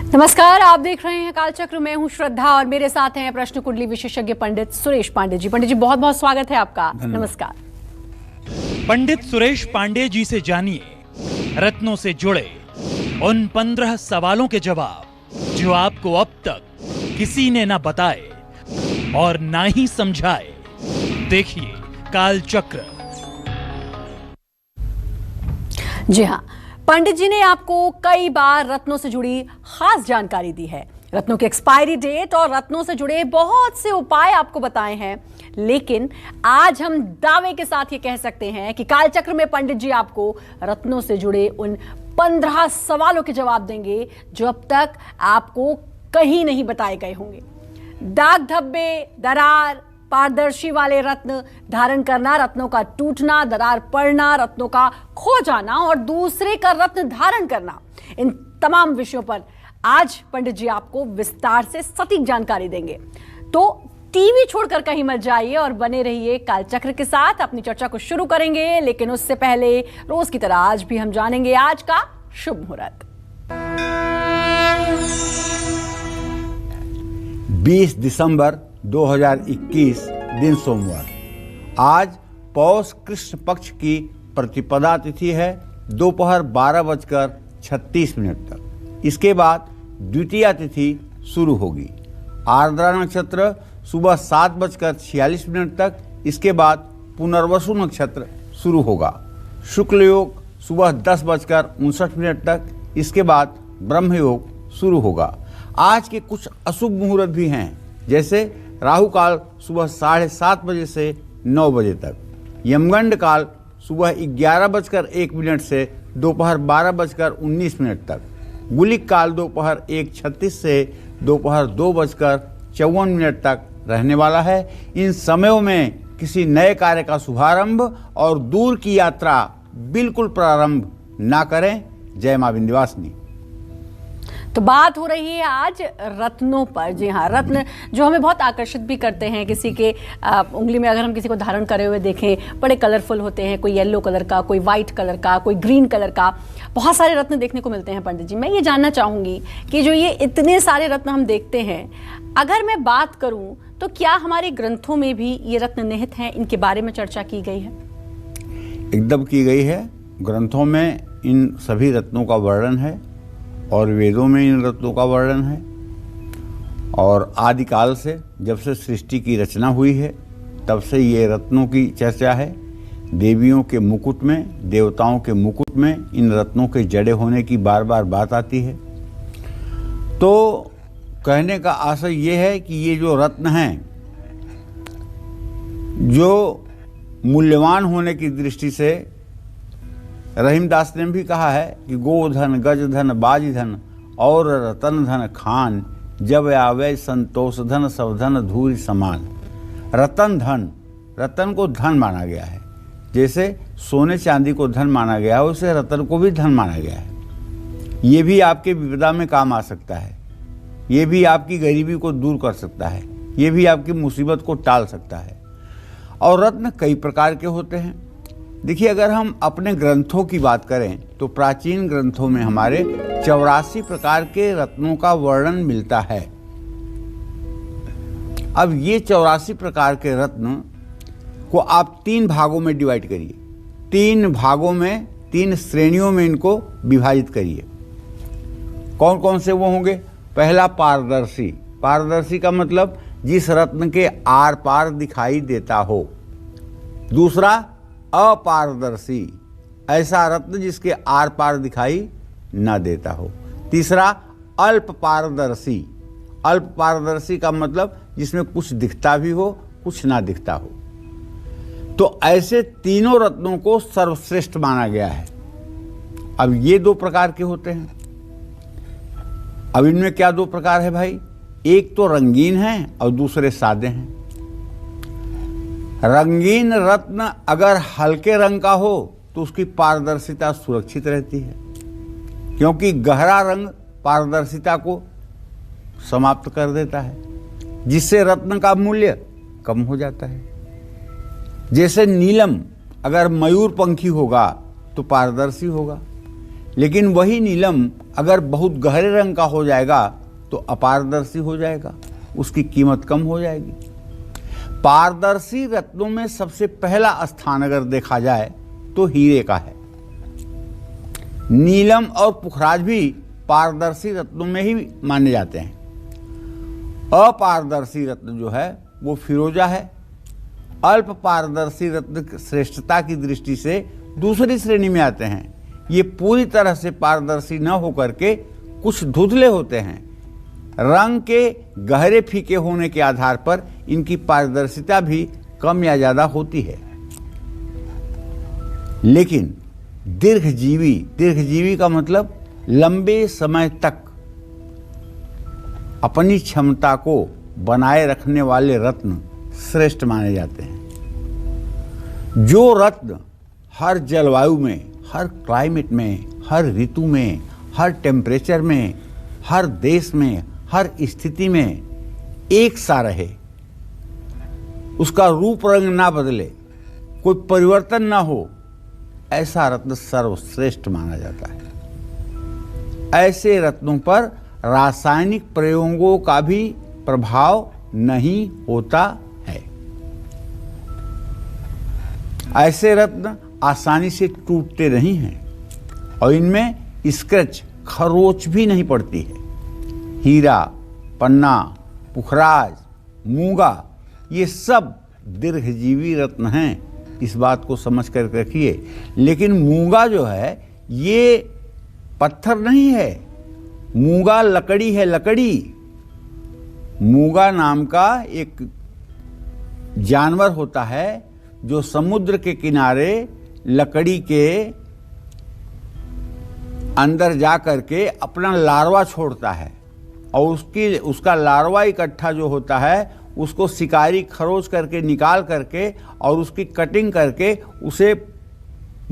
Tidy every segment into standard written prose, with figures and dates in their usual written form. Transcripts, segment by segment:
नमस्कार, आप देख रहे हैं कालचक्र। मैं हूं श्रद्धा और मेरे साथ हैं प्रश्न कुंडली विशेषज्ञ पंडित सुरेश पांडे जी। पंडित जी, बहुत बहुत स्वागत है आपका। नमस्कार। पंडित सुरेश पांडे जी से जानिए रत्नों से जुड़े उन 15 सवालों के जवाब जो आपको अब तक किसी ने ना बताए और ना ही समझाए। देखिए कालचक्र। जी हाँ, पंडित जी ने आपको कई बार रत्नों से जुड़ी खास जानकारी दी है। रत्नों की एक्सपायरी डेट और रत्नों से जुड़े बहुत से उपाय आपको बताए हैं, लेकिन आज हम दावे के साथ ये कह सकते हैं कि कालचक्र में पंडित जी आपको रत्नों से जुड़े उन 15 सवालों के जवाब देंगे जो अब तक आपको कहीं नहीं बताए गए होंगे। दाग धब्बे, दरार, पारदर्शी वाले रत्न धारण करना, रत्नों का टूटना, दरार पड़ना, रत्नों का खो जाना और दूसरे का रत्न धारण करना, इन तमाम विषयों पर आज पंडित जी आपको विस्तार से सटीक जानकारी देंगे। तो टीवी छोड़कर कहीं मत जाइए और बने रहिए कालचक्र के साथ। अपनी चर्चा को शुरू करेंगे, लेकिन उससे पहले रोज की तरह आज भी हम जानेंगे आज का शुभ मुहूर्त। 20 दिसंबर 2021 दिन सोमवार। आज पौष कृष्ण पक्ष की प्रतिपदा तिथि है, दोपहर 12:36 तक। इसके बाद द्वितीया तिथि शुरू होगी। आर्द्रा नक्षत्र सुबह 7:46 तक। इसके बाद पुनर्वसु नक्षत्र शुरू होगा। शुक्ल योग सुबह 10:59 तक। इसके बाद ब्रह्म योग शुरू होगा। आज के कुछ अशुभ मुहूर्त भी हैं, जैसे राहु काल सुबह 7:30 बजे से 9 बजे तक, यमगंड काल सुबह 11:01 से दोपहर 12:19 तक, गुलिक काल दोपहर 1:36 से दोपहर 2:54 तक रहने वाला है। इन समयों में किसी नए कार्य का शुभारंभ और दूर की यात्रा बिल्कुल प्रारंभ ना करें। जय मां विंध्यवासिनी। तो बात हो रही है आज रत्नों पर। जी हाँ, रत्न जो हमें बहुत आकर्षित भी करते हैं। किसी के उंगली में अगर हम किसी को धारण करे हुए देखें, बड़े कलरफुल होते हैं। कोई येलो कलर का, कोई वाइट कलर का, कोई ग्रीन कलर का, बहुत सारे रत्न देखने को मिलते हैं। पंडित जी, मैं ये जानना चाहूंगी कि जो ये इतने सारे रत्न हम देखते हैं, अगर मैं बात करूं तो क्या हमारे ग्रंथों में भी ये रत्न निहित हैं? इनके बारे में चर्चा की गई है? एकदम की गई है। ग्रंथों में इन सभी रत्नों का वर्णन है और वेदों में इन रत्नों का वर्णन है। और आदिकाल से, जब से सृष्टि की रचना हुई है, तब से ये रत्नों की चर्चा है। देवियों के मुकुट में, देवताओं के मुकुट में इन रत्नों के जड़े होने की बार बार बात आती है। तो कहने का आशय ये है कि ये जो रत्न हैं, जो मूल्यवान होने की दृष्टि से, रहीमदास ने भी कहा है कि गोधन, गजधन, बाजीधन और रतन धन खान, जब आवे संतोष धन, सब धन धूल समान। रतन धन, रतन को धन माना गया है। जैसे सोने चांदी को धन माना गया है, उसे रतन को भी धन माना गया है। ये भी आपके विपदा में काम आ सकता है। ये भी आपकी गरीबी को दूर कर सकता है। ये भी आपकी मुसीबत को टाल सकता है। और रत्न कई प्रकार के होते हैं। देखिए, अगर हम अपने ग्रंथों की बात करें तो प्राचीन ग्रंथों में हमारे 84 प्रकार के रत्नों का वर्णन मिलता है। अब ये 84 प्रकार के रत्न को आप 3 भागों में डिवाइड करिए। 3 भागों में, 3 श्रेणियों में इनको विभाजित करिए। कौन कौन से वो होंगे? पहला, पारदर्शी। पारदर्शी का मतलब जिस रत्न के आर पार दिखाई देता हो। दूसरा, अपारदर्शी, ऐसा रत्न जिसके आर पार दिखाई न देता हो। तीसरा, अल्प पारदर्शी। अल्प पारदर्शी का मतलब जिसमें कुछ दिखता भी हो, कुछ ना दिखता हो। तो ऐसे तीनों रत्नों को सर्वश्रेष्ठ माना गया है। अब ये 2 प्रकार के होते हैं। अब इनमें क्या 2 प्रकार है भाई? एक तो रंगीन है और दूसरे सादे हैं। रंगीन रत्न अगर हल्के रंग का हो तो उसकी पारदर्शिता सुरक्षित रहती है, क्योंकि गहरा रंग पारदर्शिता को समाप्त कर देता है, जिससे रत्न का मूल्य कम हो जाता है। जैसे नीलम अगर मयूर पंखी होगा तो पारदर्शी होगा, लेकिन वही नीलम अगर बहुत गहरे रंग का हो जाएगा तो अपारदर्शी हो जाएगा, उसकी कीमत कम हो जाएगी। पारदर्शी रत्नों में सबसे पहला स्थान अगर देखा जाए तो हीरे का है। नीलम और पुखराज भी पारदर्शी रत्नों में ही माने जाते हैं। अपारदर्शी रत्न जो है वो फिरोजा है। अल्प पारदर्शी रत्न श्रेष्ठता की दृष्टि से दूसरी श्रेणी में आते हैं। ये पूरी तरह से पारदर्शी न होकर के कुछ धुंधले होते हैं। रंग के गहरे फीके होने के आधार पर इनकी पारदर्शिता भी कम या ज्यादा होती है। लेकिन दीर्घजीवी का मतलब लंबे समय तक अपनी क्षमता को बनाए रखने वाले रत्न श्रेष्ठ माने जाते हैं। जो रत्न हर जलवायु में, हर क्लाइमेट में, हर ऋतु में, हर टेम्परेचर में, हर देश में, हर स्थिति में एक सा रहे, उसका रूप रंग ना बदले, कोई परिवर्तन ना हो, ऐसा रत्न सर्वश्रेष्ठ माना जाता है। ऐसे रत्नों पर रासायनिक प्रयोगों का भी प्रभाव नहीं होता है। ऐसे रत्न आसानी से टूटते नहीं हैं और इनमें स्क्रैच, खरोच भी नहीं पड़ती है। हीरा, पन्ना, पुखराज, मूंगा, ये सब दीर्घजीवी रत्न हैं, इस बात को समझ कर रखिए। लेकिन मूंगा जो है ये पत्थर नहीं है, मूंगा लकड़ी है, लकड़ी। मूंगा नाम का एक जानवर होता है जो समुद्र के किनारे लकड़ी के अंदर जा करके अपना लार्वा छोड़ता है और उसका लार्वा इकट्ठा जो होता है उसको शिकारी खरोच करके निकाल करके और उसकी कटिंग करके उसे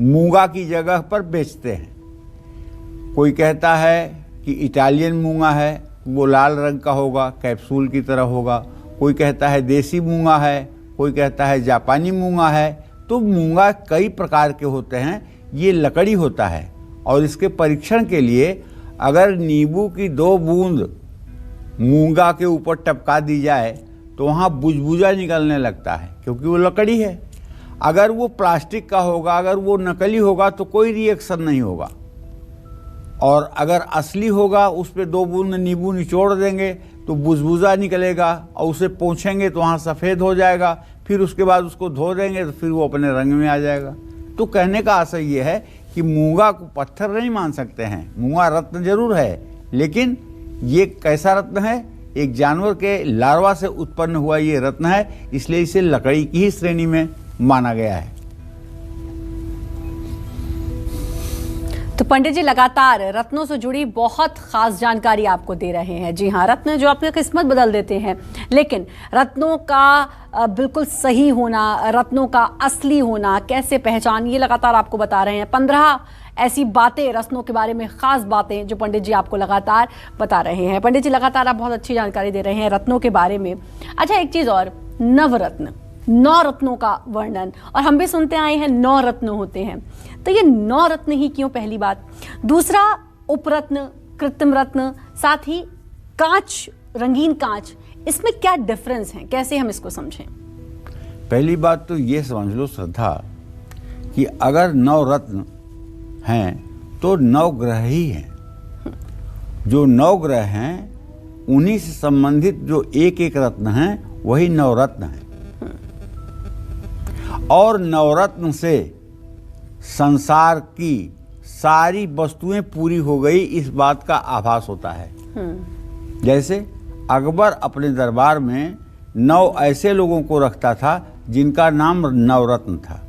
मूंगा की जगह पर बेचते हैं। कोई कहता है कि इटालियन मूंगा है, वो लाल रंग का होगा, कैप्सूल की तरह होगा। कोई कहता है देसी मूंगा है, कोई कहता है जापानी मूंगा है। तो मूंगा कई प्रकार के होते हैं। ये लकड़ी होता है और इसके परीक्षण के लिए अगर नींबू की 2 बूंद मूंगा के ऊपर टपका दी जाए तो वहाँ बुझबुझा निकलने लगता है, क्योंकि वो लकड़ी है। अगर वो प्लास्टिक का होगा, अगर वो नकली होगा तो कोई रिएक्शन नहीं होगा। और अगर असली होगा, उस पर 2 बूंद नींबू निचोड़ देंगे तो बुझबुझा निकलेगा और उसे पोंछेंगे तो वहाँ सफ़ेद हो जाएगा। फिर उसके बाद उसको धो देंगे तो फिर वो अपने रंग में आ जाएगा। तो कहने का आशय ये है कि मूंगा को पत्थर नहीं मान सकते हैं। मूंगा रत्न जरूर है, लेकिन ये कैसा रत्न है? एक जानवर के लार्वा से उत्पन्न हुआ ये रत्न है, इसलिए इसे लकड़ी की ही श्रेणी में माना गया है। तो पंडित जी लगातार रत्नों से जुड़ी बहुत खास जानकारी आपको दे रहे हैं। जी हाँ, रत्न जो आपकी किस्मत बदल देते हैं, लेकिन रत्नों का बिल्कुल सही होना, रत्नों का असली होना, कैसे पहचान, ये लगातार आपको बता रहे हैं। 15 ऐसी बातें रत्नों के बारे में, खास बातें जो पंडित जी आपको लगातार बता रहे हैं। पंडित जी लगातार आप बहुत अच्छी जानकारी दे रहे हैं रत्नों के बारे में। अच्छा, एक चीज़ और, नवरत्न, 9 रत्नों का वर्णन, और हम भी सुनते आए हैं 9 रत्न होते हैं। तो ये 9 रत्न ही क्यों, पहली बात। दूसरा, उपरत्न, कृत्रिम रत्न, साथ ही कांच, रंगीन कांच, इसमें क्या डिफरेंस है, कैसे हम इसको समझें? पहली बात तो ये समझ लो श्रद्धा कि अगर 9 रत्न हैं तो 9 ग्रह ही हैं। जो 9 ग्रह हैं उन्हीं से संबंधित जो एक रत्न हैं वही 9 रत्न हैं। और 9 रत्न से संसार की सारी वस्तुएं पूरी हो गई, इस बात का आभास होता है। जैसे अकबर अपने दरबार में 9 ऐसे लोगों को रखता था जिनका नाम नवरत्न था।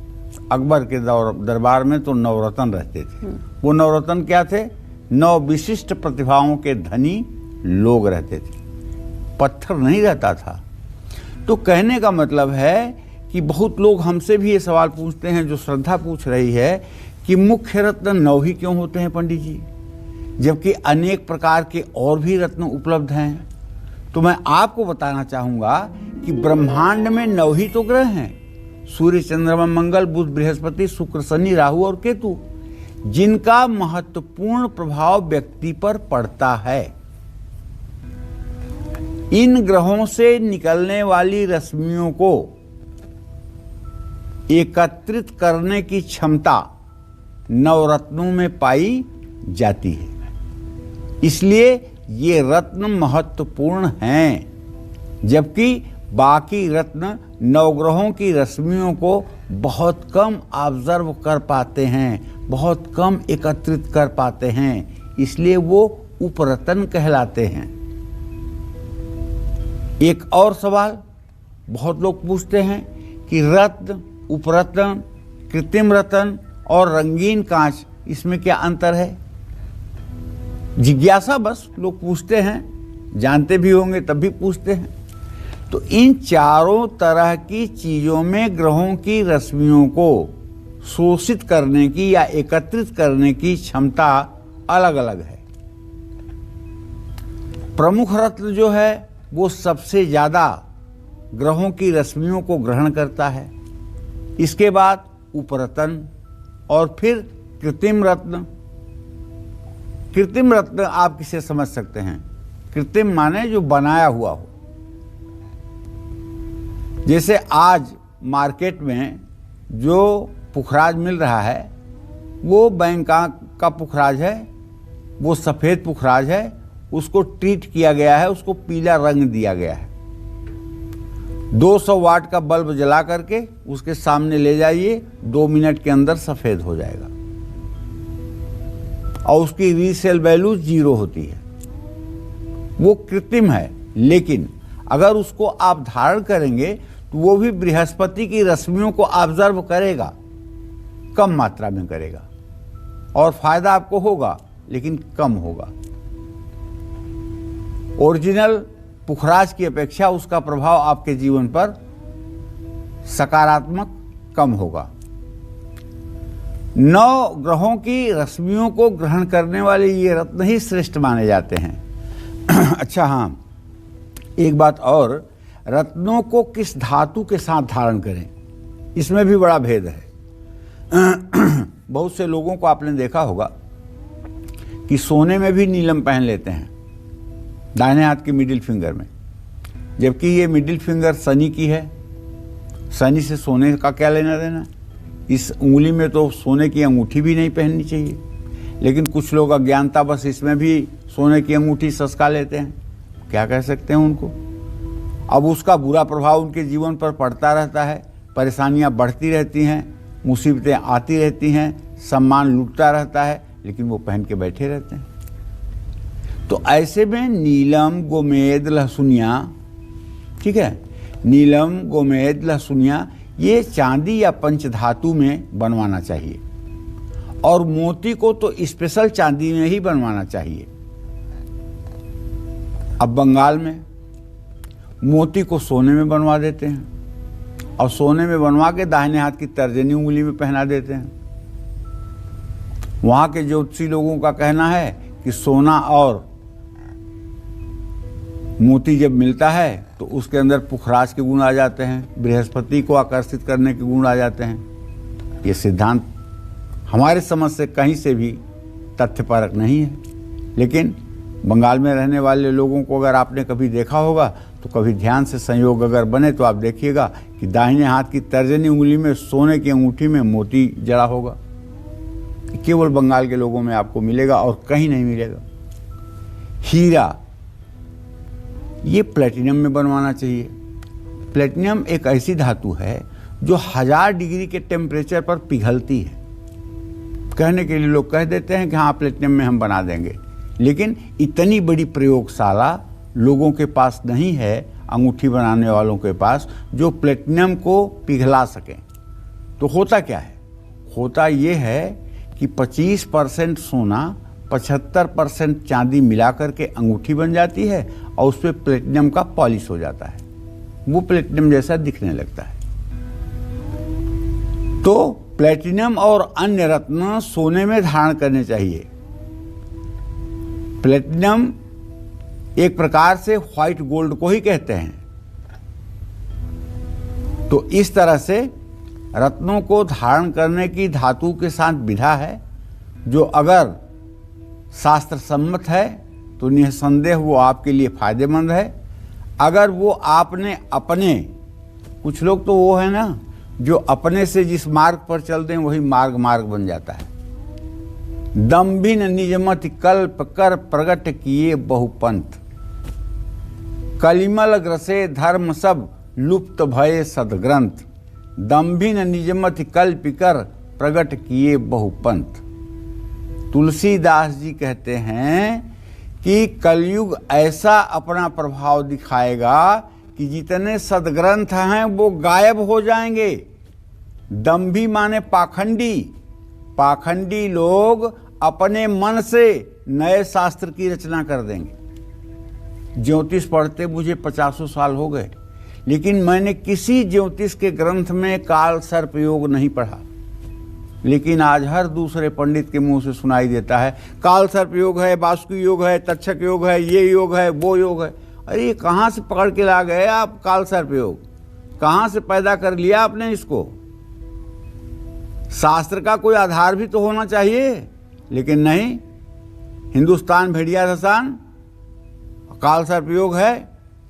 अकबर के दरबार में तो 9 रत्न रहते थे। वो 9 रत्न क्या थे? 9 विशिष्ट प्रतिभाओं के धनी लोग रहते थे, पत्थर नहीं रहता था। तो कहने का मतलब है कि बहुत लोग हमसे भी ये सवाल पूछते हैं, जो श्रद्धा पूछ रही है कि मुख्य रत्न 9 ही क्यों होते हैं पंडित जी, जबकि अनेक प्रकार के और भी रत्न उपलब्ध हैं। तो मैं आपको बताना चाहूँगा कि ब्रह्मांड में 9 ही तो ग्रह हैं, सूर्य, चंद्रमा, मंगल, बुध, बृहस्पति, शुक्र, शनि, राहु और केतु। जिनका महत्वपूर्ण प्रभाव व्यक्ति पर पड़ता है। इन ग्रहों से निकलने वाली रश्मियों को एकत्रित करने की क्षमता नवरत्नों में पाई जाती है। इसलिए ये रत्न महत्वपूर्ण हैं, जबकि बाकी रत्न नवग्रहों की रश्मियों को बहुत कम ऑब्जर्व कर पाते हैं, बहुत कम एकत्रित कर पाते हैं, इसलिए वो उपरत्न कहलाते हैं। एक और सवाल बहुत लोग पूछते हैं कि रत्न, उपरत्न, कृत्रिम रत्न और रंगीन कांच, इसमें क्या अंतर है? जिज्ञासा बस लोग पूछते हैं, जानते भी होंगे तब भी पूछते हैं। तो इन चारों तरह की चीजों में ग्रहों की रश्मियों को शोषित करने की या एकत्रित करने की क्षमता अलग अलग है। प्रमुख रत्न जो है वो सबसे ज्यादा ग्रहों की रश्मियों को ग्रहण करता है। इसके बाद उपरत्न और फिर कृत्रिम रत्न। कृत्रिम रत्न आप किसे समझ सकते हैं? कृत्रिम माने जो बनाया हुआ हो। जैसे आज मार्केट में जो पुखराज मिल रहा है वो बैंकॉक का पुखराज है, वो सफ़ेद पुखराज है, उसको ट्रीट किया गया है, उसको पीला रंग दिया गया है। 200 वाट का बल्ब जला करके उसके सामने ले जाइए, 2 मिनट के अंदर सफ़ेद हो जाएगा और उसकी रीसेल वैल्यू 0 होती है। वो कृत्रिम है, लेकिन अगर उसको आप धारण करेंगे तो वो भी बृहस्पति की रश्मियों को ऑब्जर्व करेगा, कम मात्रा में करेगा और फायदा आपको होगा लेकिन कम होगा। ओरिजिनल पुखराज की अपेक्षा उसका प्रभाव आपके जीवन पर सकारात्मक कम होगा। 9 ग्रहों की रश्मियों को ग्रहण करने वाले ये रत्न ही श्रेष्ठ माने जाते हैं। अच्छा हाँ, एक बात और, रत्नों को किस धातु के साथ धारण करें, इसमें भी बड़ा भेद है। बहुत से लोगों को आपने देखा होगा कि सोने में भी नीलम पहन लेते हैं दाहिने हाथ की मिडिल फिंगर में, जबकि ये मिडिल फिंगर शनि की है। शनि से सोने का क्या लेना देना? इस उंगली में तो सोने की अंगूठी भी नहीं पहननी चाहिए, लेकिन कुछ लोग अज्ञानता बस इसमें भी सोने की अंगूठी सस्का लेते हैं। क्या कह सकते हैं उनको? अब उसका बुरा प्रभाव उनके जीवन पर पड़ता रहता है, परेशानियां बढ़ती रहती हैं, मुसीबतें आती रहती हैं, सम्मान लूटता रहता है, लेकिन वो पहन के बैठे रहते हैं। तो ऐसे में नीलम, गोमेद, लहसुनिया, ठीक है, नीलम, गोमेद, लहसुनिया ये चांदी या पंचधातु में बनवाना चाहिए और मोती को तो स्पेशल चांदी में ही बनवाना चाहिए। अब बंगाल में मोती को सोने में बनवा देते हैं और सोने में बनवा के दाहिने हाथ की तर्जनी उंगली में पहना देते हैं। वहां के ज्योतिषी लोगों का कहना है कि सोना और मोती जब मिलता है तो उसके अंदर पुखराज के गुण आ जाते हैं, बृहस्पति को आकर्षित करने के गुण आ जाते हैं। ये सिद्धांत हमारे समझ से कहीं से भी तथ्यपरक नहीं है, लेकिन बंगाल में रहने वाले लोगों को अगर आपने कभी देखा होगा तो कभी ध्यान से संयोग अगर बने तो आप देखिएगा कि दाहिने हाथ की तर्जनी उंगली में सोने की अंगूठी में मोती जड़ा होगा। केवल बंगाल के लोगों में आपको मिलेगा और कहीं नहीं मिलेगा। हीरा, ये प्लेटिनम में बनवाना चाहिए। प्लेटिनम एक ऐसी धातु है जो 1000 डिग्री के टेम्परेचर पर पिघलती है। कहने के लिए लोग कह देते हैं कि हाँ प्लेटिनम में हम बना देंगे, लेकिन इतनी बड़ी प्रयोगशाला लोगों के पास नहीं है, अंगूठी बनाने वालों के पास, जो प्लेटिनम को पिघला सकें। तो होता क्या है? होता ये है कि 25% सोना 75% चांदी मिलाकर के अंगूठी बन जाती है और उस पर प्लेटिनम का पॉलिश हो जाता है, वो प्लेटिनम जैसा दिखने लगता है। तो प्लेटिनम और अन्य रत्न सोने में धारण करने चाहिए। प्लेटिनम एक प्रकार से व्हाइट गोल्ड को ही कहते हैं। तो इस तरह से रत्नों को धारण करने की धातु के साथ विधा है, जो अगर शास्त्र सम्मत है तो निसंदेह वो आपके लिए फायदेमंद है। अगर वो आपने अपने, कुछ लोग तो वो है ना जो अपने से जिस मार्ग पर चलते हैं वही मार्ग बन जाता है। दम्भिन निजमति कल्प कर प्रगट किए बहुपंथ, कलिमल ग्रसे धर्म सब लुप्त भये सदग्रंथ, दम्भिन निजमति कल्प कर प्रगट किए बहुपंथ। तुलसीदास जी कहते हैं कि कलयुग ऐसा अपना प्रभाव दिखाएगा कि जितने सदग्रंथ हैं वो गायब हो जाएंगे। दम्भी माने पाखंडी, पाखंडी लोग अपने मन से नए शास्त्र की रचना कर देंगे। ज्योतिष पढ़ते मुझे 50 साल हो गए, लेकिन मैंने किसी ज्योतिष के ग्रंथ में काल सर्प योग नहीं पढ़ा। लेकिन आज हर दूसरे पंडित के मुंह से सुनाई देता है काल सर्प योग है, वासुकी योग है, तक्षक योग है, ये योग है, वो योग है। अरे ये कहाँ से पकड़ के ला गए आप काल सर्प योग? कहाँ से पैदा कर लिया आपने इसको? शास्त्र का कोई आधार भी तो होना चाहिए, लेकिन नहीं। हिंदुस्तान भेड़िया धसान, काल सर्प योग है,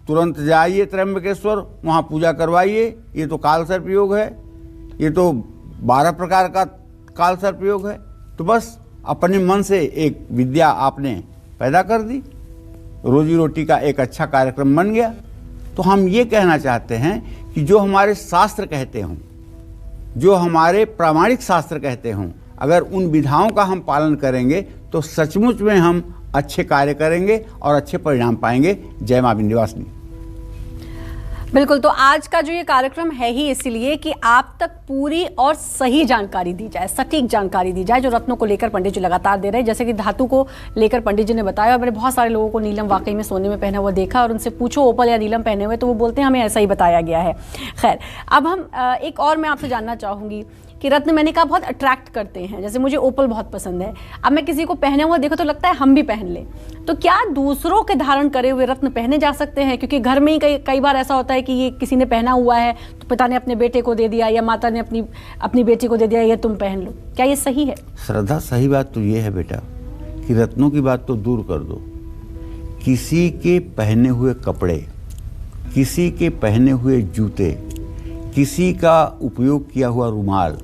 तुरंत जाइए त्र्यंबकेश्वर, वहाँ पूजा करवाइए, ये तो काल सर्प योग है, ये तो 12 प्रकार का काल सर्प योग है। तो बस अपने मन से एक विद्या आपने पैदा कर दी, रोजी रोटी का एक अच्छा कार्यक्रम बन गया। तो हम ये कहना चाहते हैं कि जो हमारे शास्त्र कहते हों, जो हमारे प्रामाणिक शास्त्र कहते हों, अगर उन विधाओं का हम पालन करेंगे तो सचमुच में हम अच्छे कार्य करेंगे और अच्छे परिणाम पाएंगे। जय मां विंध्यवासिनी। बिल्कुल, तो आज का जो ये कार्यक्रम है ही इसलिए कि आप तक पूरी और सही जानकारी दी जाए, सटीक जानकारी दी जाए, जो रत्नों को लेकर पंडित जी लगातार दे रहे हैं। जैसे कि धातु को लेकर पंडित जी ने बताया, और मैंने बहुत सारे लोगों को नीलम वाकई में सोने में पहना हुआ देखा, और उनसे पूछो ओपल या नीलम पहने हुए तो वो बोलते हैं हमें ऐसा ही बताया गया है। खैर, अब हम एक और मैं आपसे जानना चाहूँगी कि रत्न मैंने कहा बहुत अट्रैक्ट करते हैं, जैसे मुझे ओपल बहुत पसंद है। अब मैं किसी को पहने हुआ देखो तो लगता है हम भी पहन लें, तो क्या दूसरों के धारण करे हुए रत्न पहने जा सकते हैं? क्योंकि घर में ही कई बार ऐसा होता है कि ये किसी ने पहना हुआ है तो पिता ने अपने बेटे को दे दिया या माता ने अपनी बेटी को दे दिया, ये तुम पहन लो, क्या ये सही है? श्रद्धा, सही बात तो ये है बेटा कि रत्नों की बात तो दूर कर दो, किसी के पहने हुए कपड़े, किसी के पहने हुए जूते, किसी का उपयोग किया हुआ रुमाल,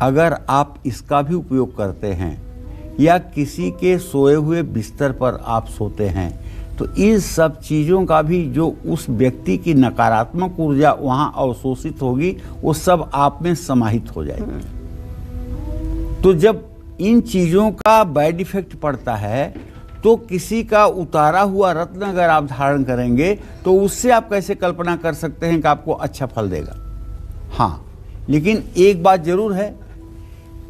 अगर आप इसका भी उपयोग करते हैं या किसी के सोए हुए बिस्तर पर आप सोते हैं, तो इन सब चीज़ों का भी जो उस व्यक्ति की नकारात्मक ऊर्जा वहाँ अवशोषित होगी, वो सब आप में समाहित हो जाएगी। तो जब इन चीज़ों का बैड इफेक्ट पड़ता है, तो किसी का उतारा हुआ रत्न अगर आप धारण करेंगे तो उससे आप कैसे कल्पना कर सकते हैं कि आपको अच्छा फल देगा? हाँ, लेकिन एक बात जरूर है,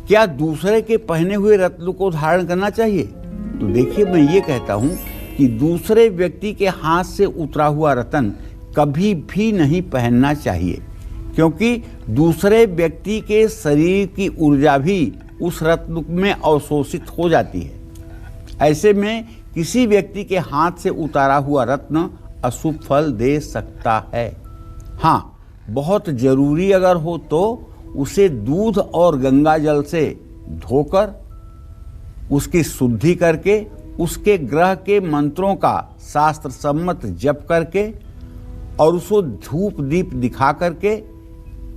क्या दूसरे के पहने हुए रत्न को धारण करना चाहिए? तो देखिए, मैं ये कहता हूं कि दूसरे व्यक्ति के हाथ से उतरा हुआ रत्न कभी भी नहीं पहनना चाहिए, क्योंकि दूसरे व्यक्ति के शरीर की ऊर्जा भी उस रत्न में अवशोषित हो जाती है। ऐसे में किसी व्यक्ति के हाथ से उतारा हुआ रत्न अशुभ फल दे सकता है। हाँ, बहुत जरूरी अगर हो तो उसे दूध और गंगा जल से धोकर उसकी शुद्धि करके उसके ग्रह के मंत्रों का शास्त्र सम्मत जप करके और उसको धूप दीप दिखा करके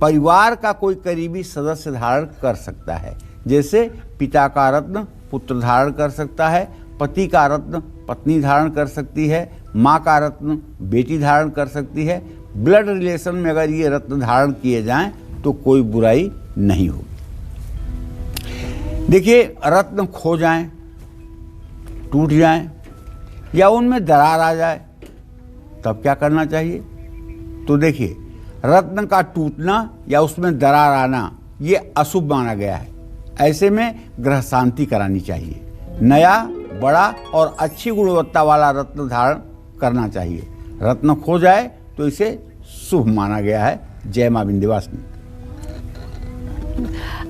परिवार का कोई करीबी सदस्य धारण कर सकता है। जैसे पिता का रत्न पुत्र धारण कर सकता है, पति का रत्न पत्नी धारण कर सकती है, माँ का रत्न बेटी धारण कर सकती है। ब्लड रिलेशन में अगर ये रत्न धारण किए जाएं तो कोई बुराई नहीं होगी। देखिए, रत्न खो जाएं, टूट जाएं या उनमें दरार आ जाए, तब क्या करना चाहिए? तो देखिए, रत्न का टूटना या उसमें दरार आना ये अशुभ माना गया है। ऐसे में ग्रह शांति करानी चाहिए। नया, बड़ा और अच्छी गुणवत्ता वाला रत्न धारण करना चाहिए। रत्न खो जाए तो इसे शुभ माना गया है। जय मां विंध्यवासिनी।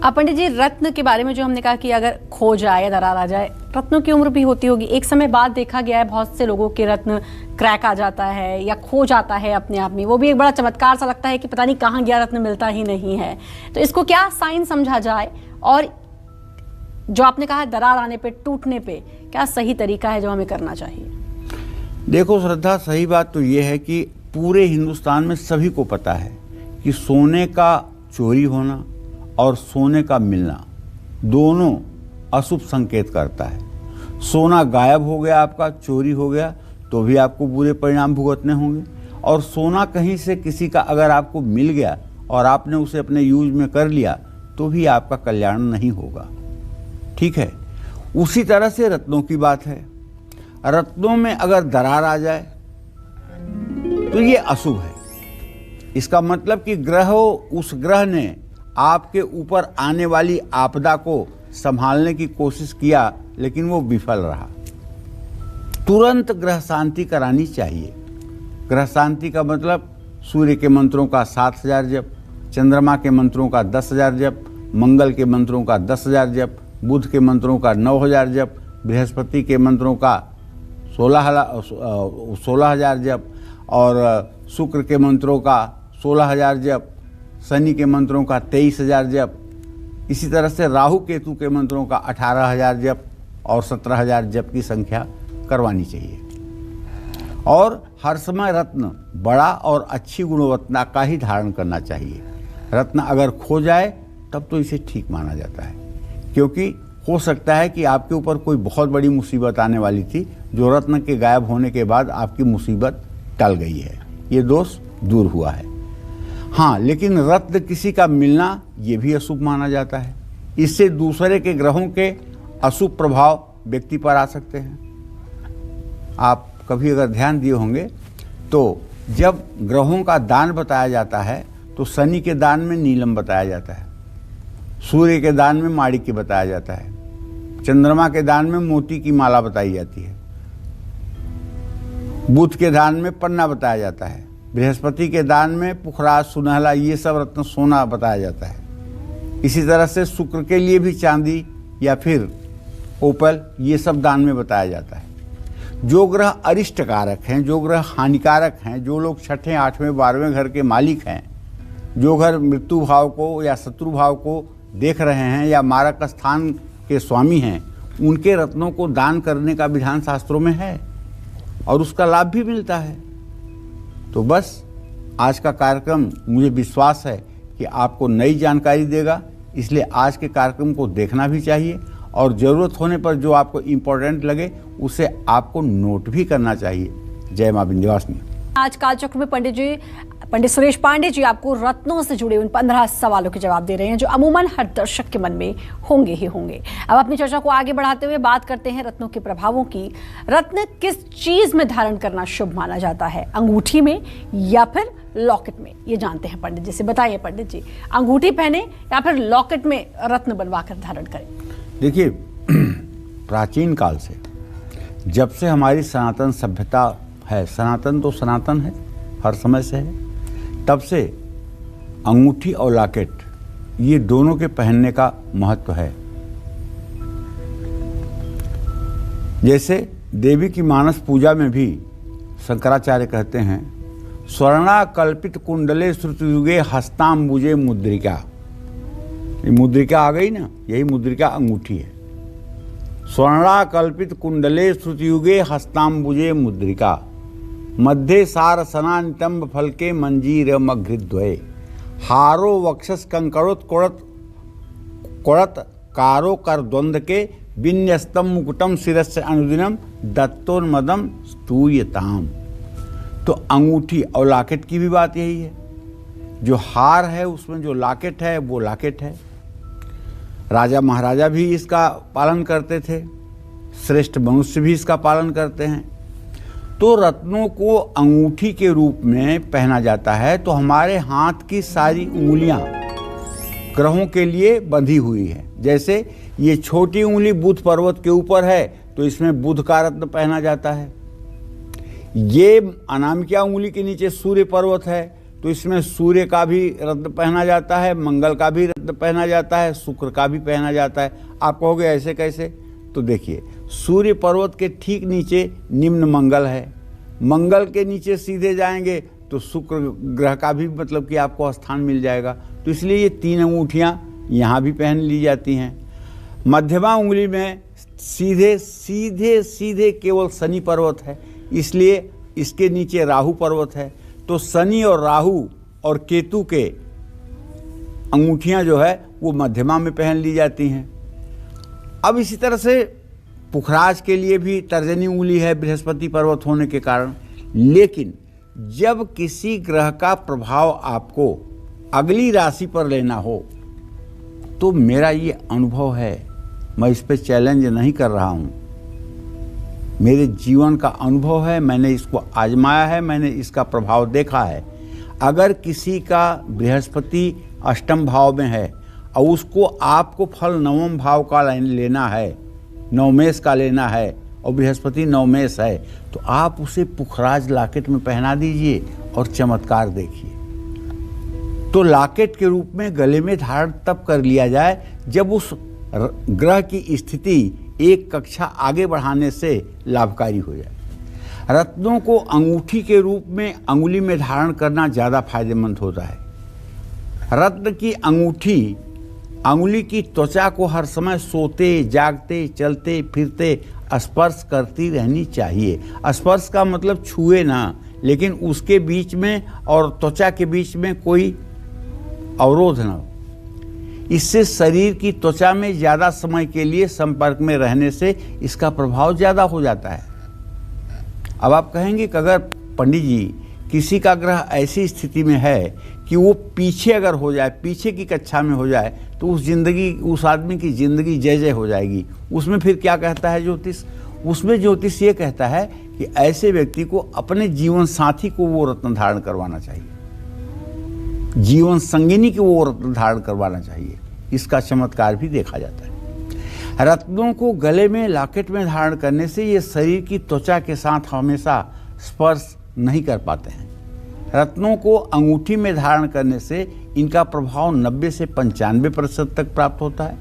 पंडित जी, रत्न के बारे में जो हमने कहा कि अगर खो जाए या दरार आ जाए, रत्नों की उम्र भी होती होगी। एक समय बाद देखा गया है बहुत से लोगों के रत्न क्रैक आ जाता है या खो जाता है अपने आप में। वो भी एक बड़ा चमत्कार सा लगता है कि पता नहीं कहाँ गया, रत्न मिलता ही नहीं है। तो इसको क्या साइन समझा जाए और जो आपने कहा दरार आने पे, टूटने पे, क्या सही तरीका है जो हमें करना चाहिए? देखो श्रद्धा, सही बात तो ये है कि पूरे हिंदुस्तान में सभी को पता है कि सोने का चोरी होना और सोने का मिलना दोनों अशुभ संकेत करता है। सोना गायब हो गया, आपका चोरी हो गया, तो भी आपको बुरे परिणाम भुगतने होंगे। और सोना कहीं से किसी का अगर आपको मिल गया और आपने उसे अपने यूज में कर लिया तो भी आपका कल्याण नहीं होगा। ठीक है, उसी तरह से रत्नों की बात है। रत्नों में अगर दरार आ जाए तो ये अशुभ है। इसका मतलब कि उस ग्रह ने आपके ऊपर आने वाली आपदा को संभालने की कोशिश किया, लेकिन वो विफल रहा। तुरंत ग्रह शांति करानी चाहिए। ग्रह शांति का मतलब सूर्य के मंत्रों का 7000 जप, चंद्रमा के मंत्रों का 10,000 जप, मंगल के मंत्रों का 10,000 जप, बुध के मंत्रों का 9,000 जप, बृहस्पति के मंत्रों का 16,000 जप और शुक्र के मंत्रों का 16,000 जप, शनि के मंत्रों का 23,000 जप, इसी तरह से राहु केतु के मंत्रों का 18,000 जप और 17,000 जप की संख्या करवानी चाहिए। और हर समय रत्न बड़ा और अच्छी गुणवत्ता का ही धारण करना चाहिए। रत्न अगर खो जाए तब तो इसे ठीक माना जाता है, क्योंकि हो सकता है कि आपके ऊपर कोई बहुत बड़ी मुसीबत आने वाली थी, जो रत्न के गायब होने के बाद आपकी मुसीबत टल गई है, ये दोष दूर हुआ है। हाँ, लेकिन रत्न किसी का मिलना ये भी अशुभ माना जाता है। इससे दूसरे के ग्रहों के अशुभ प्रभाव व्यक्ति पर आ सकते हैं। आप कभी अगर ध्यान दिए होंगे तो जब ग्रहों का दान बताया जाता है तो शनि के दान में नीलम बताया जाता है, सूर्य के दान में माणिक्य बताया जाता है, चंद्रमा के दान में मोती की माला बताई जाती है, बुध के दान में पन्ना बताया जाता है, बृहस्पति के दान में पुखराज, सुनहला, ये सब रत्न सोना बताया जाता है। इसी तरह से शुक्र के लिए भी चांदी या फिर ओपल, ये सब दान में बताया जाता है। जो ग्रह अरिष्ट कारक हैं, जो ग्रह हानिकारक हैं, जो लोग 6ठे, 8वें, 12वें घर के मालिक हैं, जो घर मृत्यु भाव को या शत्रु भाव को देख रहे हैं या मारक स्थान के स्वामी हैं, उनके रत्नों को दान करने का विधान शास्त्रों में है और उसका लाभ भी मिलता है। तो बस आज का कार्यक्रम मुझे विश्वास है कि आपको नई जानकारी देगा, इसलिए आज के कार्यक्रम को देखना भी चाहिए और ज़रूरत होने पर जो आपको इम्पोर्टेंट लगे उसे आपको नोट भी करना चाहिए। जय मां विंध्यवासिनी। आज कालचक्र में पंडित सुरेश पांडे जी आपको रत्नों से जुड़े उन 15 सवालों के जवाब दे रहे हैं जो अमूमन हर दर्शक के मन में होंगे ही होंगे। अब अपनी चर्चा को आगे बढ़ाते हुए बात करते हैं रत्नों के प्रभावों की। रत्न किस चीज में धारण करना शुभ माना जाता है, अंगूठी में या फिर लॉकेट में? ये जानते हैं पंडित जी से। बताइए पंडित जी, अंगूठी पहने या फिर लॉकेट में रत्न बनवाकर धारण करें? देखिए, प्राचीन काल से, जब से हमारी सनातन सभ्यता है, सनातन तो सनातन है, हर समय से है, तब से अंगूठी और लॉकेट ये दोनों के पहनने का महत्व है। जैसे देवी की मानस पूजा में भी शंकराचार्य कहते हैं, स्वर्णा कल्पित कुंडले श्रुतयुगे हस्तांबुजे मुद्रिका। ये मुद्रिका आ गई ना, यही मुद्रिका अंगूठी है। स्वर्णा कल्पित कुंडले श्रुतयुगे हस्तांबुजे मुद्रिका, मध्य सार सना नितंब फल के मंजीर मघृद्वये, हारो वक्षस कंकड़ोत कोड़त कारो कर द्वंद के, विन्यस्तम मुकुटम शिरस्य अनुदिनम दत्तोन्मदम स्तूयताम। तो अंगूठी और लॉकेट की भी बात यही है। जो हार है उसमें जो लॉकेट है वो लॉकेट है। राजा महाराजा भी इसका पालन करते थे, श्रेष्ठ मनुष्य भी इसका पालन करते हैं। तो रत्नों को अंगूठी के रूप में पहना जाता है तो हमारे हाथ की सारी उंगलियां ग्रहों के लिए बंधी हुई है। जैसे ये छोटी उंगली बुध पर्वत के ऊपर है तो इसमें बुध का रत्न पहना जाता है। ये अनामिका उंगली के नीचे सूर्य पर्वत है तो इसमें सूर्य का भी रत्न पहना जाता है, मंगल का भी रत्न पहना जाता है, शुक्र का भी पहना जाता है। आप कहोगे ऐसे कैसे? तो देखिए, सूर्य पर्वत के ठीक नीचे निम्न मंगल है, मंगल के नीचे सीधे जाएंगे तो शुक्र ग्रह का भी मतलब कि आपको स्थान मिल जाएगा। तो इसलिए ये 3 अंगूठियाँ यहाँ भी पहन ली जाती हैं। मध्यमा उंगली में सीधे सीधे सीधे केवल शनि पर्वत है, इसलिए इसके नीचे राहु पर्वत है। तो शनि और राहु और केतु के अंगूठियां जो है वो मध्यमा में पहन ली जाती हैं। अब इसी तरह से पुखराज के लिए भी तर्जनी उंगली है बृहस्पति पर्वत होने के कारण। लेकिन जब किसी ग्रह का प्रभाव आपको अगली राशि पर लेना हो तो मेरा ये अनुभव है, मैं इस पे चैलेंज नहीं कर रहा हूँ, मेरे जीवन का अनुभव है, मैंने इसको आजमाया है, मैंने इसका प्रभाव देखा है। अगर किसी का बृहस्पति अष्टम भाव में है और उसको आपको फल नवम भाव का लेना है, नवमेश का लेना है और बृहस्पति नवमेश है, तो आप उसे पुखराज लॉकेट में पहना दीजिए और चमत्कार देखिए। तो लॉकेट के रूप में गले में धारण तब कर लिया जाए जब उस ग्रह की स्थिति एक कक्षा आगे बढ़ाने से लाभकारी हो जाए। रत्नों को अंगूठी के रूप में अंगुली में धारण करना ज़्यादा फायदेमंद होता है। रत्न की अंगूठी अंगुली की त्वचा को हर समय सोते, जागते, चलते फिरते स्पर्श करती रहनी चाहिए। स्पर्श का मतलब छुए ना, लेकिन उसके बीच में और त्वचा के बीच में कोई अवरोध ना हो। इससे शरीर की त्वचा में ज़्यादा समय के लिए संपर्क में रहने से इसका प्रभाव ज़्यादा हो जाता है। अब आप कहेंगे कि अगर पंडित जी किसी का ग्रह ऐसी स्थिति में है कि वो पीछे अगर हो जाए, पीछे की कक्षा में हो जाए, तो उस आदमी की ज़िंदगी जय जय हो जाएगी। उसमें फिर क्या कहता है ज्योतिष? उसमें ज्योतिष ये कहता है कि ऐसे व्यक्ति को अपने जीवन साथी को वो रत्न धारण करवाना चाहिए, जीवन संगिनी को वो रत्न धारण करवाना चाहिए। इसका चमत्कार भी देखा जाता है। रत्नों को गले में लॉकेट में धारण करने से ये शरीर की त्वचा के साथ हमेशा स्पर्श नहीं कर पाते हैं। रत्नों को अंगूठी में धारण करने से इनका प्रभाव 90 से 95% तक प्राप्त होता है।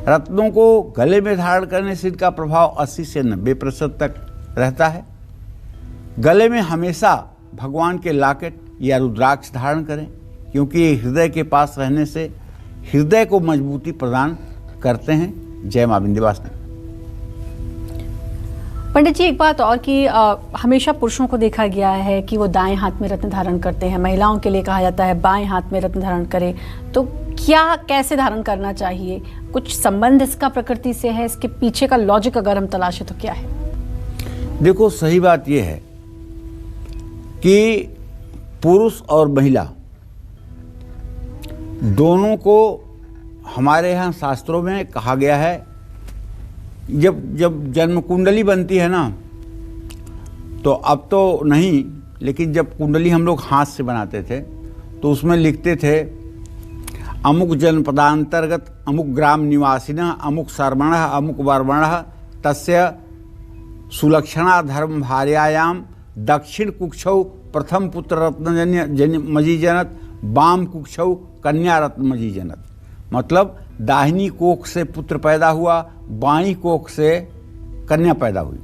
रत्नों को गले में धारण करने से इनका प्रभाव 80 से 90% तक रहता है। गले में हमेशा भगवान के लॉकेट या रुद्राक्ष धारण करें, क्योंकि ये हृदय के पास रहने से हृदय को मजबूती प्रदान करते हैं। जय मां विंध्यवासिनी। पंडित जी, एक बात और कि हमेशा पुरुषों को देखा गया है कि वो दाएं हाथ में रत्न धारण करते हैं, महिलाओं के लिए कहा जाता है बाएं हाथ में रत्न धारण करें। तो क्या, कैसे धारण करना चाहिए? कुछ संबंध इसका प्रकृति से है? इसके पीछे का लॉजिक अगर हम तलाशें तो क्या है? देखो, सही बात यह है कि पुरुष और महिला दोनों को हमारे यहाँ शास्त्रों में कहा गया है, जब जन्म कुंडली बनती है ना, तो अब तो नहीं, लेकिन जब कुंडली हम लोग हाथ से बनाते थे तो उसमें लिखते थे अमुक जनपदांतर्गत अमुक ग्राम निवासिनः अमुक सर्वणः अमुक वर्मणः तस्य सुलक्षणा धर्म भार्यायाम दक्षिण कुक्षौ प्रथम पुत्र रत्न मजी जनत वाम कुक्षौ कन्या रत्न मजी जनत। मतलब दाहिनी कोख से पुत्र पैदा हुआ, बाईं कोख से कन्या पैदा हुई।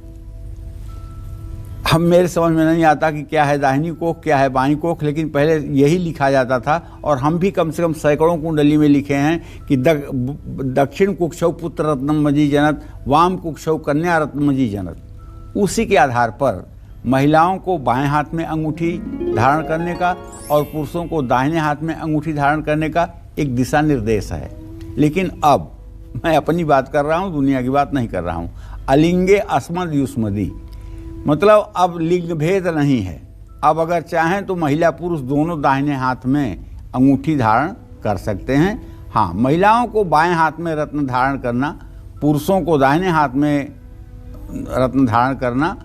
हम मेरे समझ में नहीं आता कि क्या है दाहिनी कोख, क्या है बाईं कोख, लेकिन पहले यही लिखा जाता था। और हम भी कम से कम सैकड़ों कुंडली में लिखे हैं कि दक्षिण कुक्षौ पुत्र रत्न मजी जनत, वाम कुक्षौ कन्या रत्न मजी जनत। उसी के आधार पर महिलाओं को बाएं हाथ में अंगूठी धारण करने का और पुरुषों को दाहिने हाथ में अंगूठी धारण करने का एक दिशा निर्देश है। लेकिन अब मैं अपनी बात कर रहा हूँ, दुनिया की बात नहीं कर रहा हूँ। अलिंगे अस्मद युष्मदी, मतलब अब लिंग भेद नहीं है। अब अगर चाहें तो महिला पुरुष दोनों दाहिने हाथ में अंगूठी धारण कर सकते हैं। हाँ, महिलाओं को बाएं हाथ में रत्न धारण करना, पुरुषों को दाहिने हाथ में रत्न धारण करना,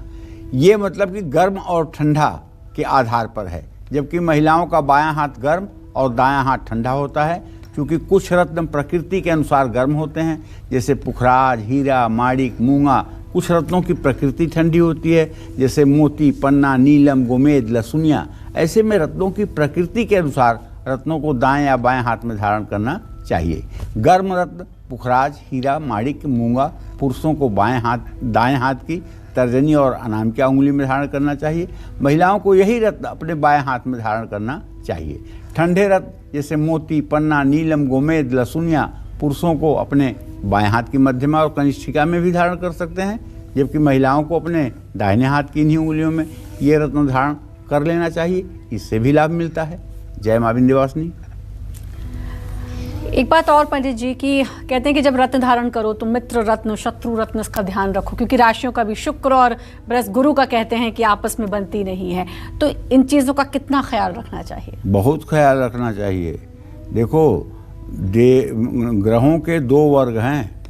ये मतलब कि गर्म और ठंडा के आधार पर है। जबकि महिलाओं का बायां हाथ गर्म और दायां हाथ ठंडा होता है, क्योंकि कुछ रत्न प्रकृति के अनुसार गर्म होते हैं, जैसे पुखराज, हीरा, माणिक, मूंगा। कुछ रत्नों की प्रकृति ठंडी होती है, जैसे मोती, पन्ना, नीलम, गोमेद, लहसुनिया। ऐसे में रत्नों की प्रकृति के अनुसार रत्नों को दाएं या बाएं हाथ में धारण करना चाहिए। गर्म रत्न पुखराज, हीरा, माणिक, मूंगा पुरुषों को दाएं हाथ की तर्जनी और अनामिका उंगली में धारण करना चाहिए। महिलाओं को यही रत्न अपने बाएं हाथ में धारण करना चाहिए। ठंडे रत्न जैसे मोती, पन्ना, नीलम, गोमेद, लहसुनिया पुरुषों को अपने बाएं हाथ की मध्यमा और कनिष्ठिका में भी धारण कर सकते हैं, जबकि महिलाओं को अपने दाहिने हाथ की इन्हीं उंगलियों में ये रत्न धारण कर लेना चाहिए। इससे भी लाभ मिलता है। जय मां विंध्यवासिनी। एक बात और पंडित जी की कहते हैं कि जब रत्न धारण करो तो मित्र रत्न, शत्रु रत्न, इसका ध्यान रखो, क्योंकि राशियों का भी शुक्र और बृहस्पति गुरु का कहते हैं कि आपस में बनती नहीं है। तो इन चीज़ों का कितना ख्याल रखना चाहिए? बहुत ख्याल रखना चाहिए। देखो, ग्रहों के दो वर्ग हैं,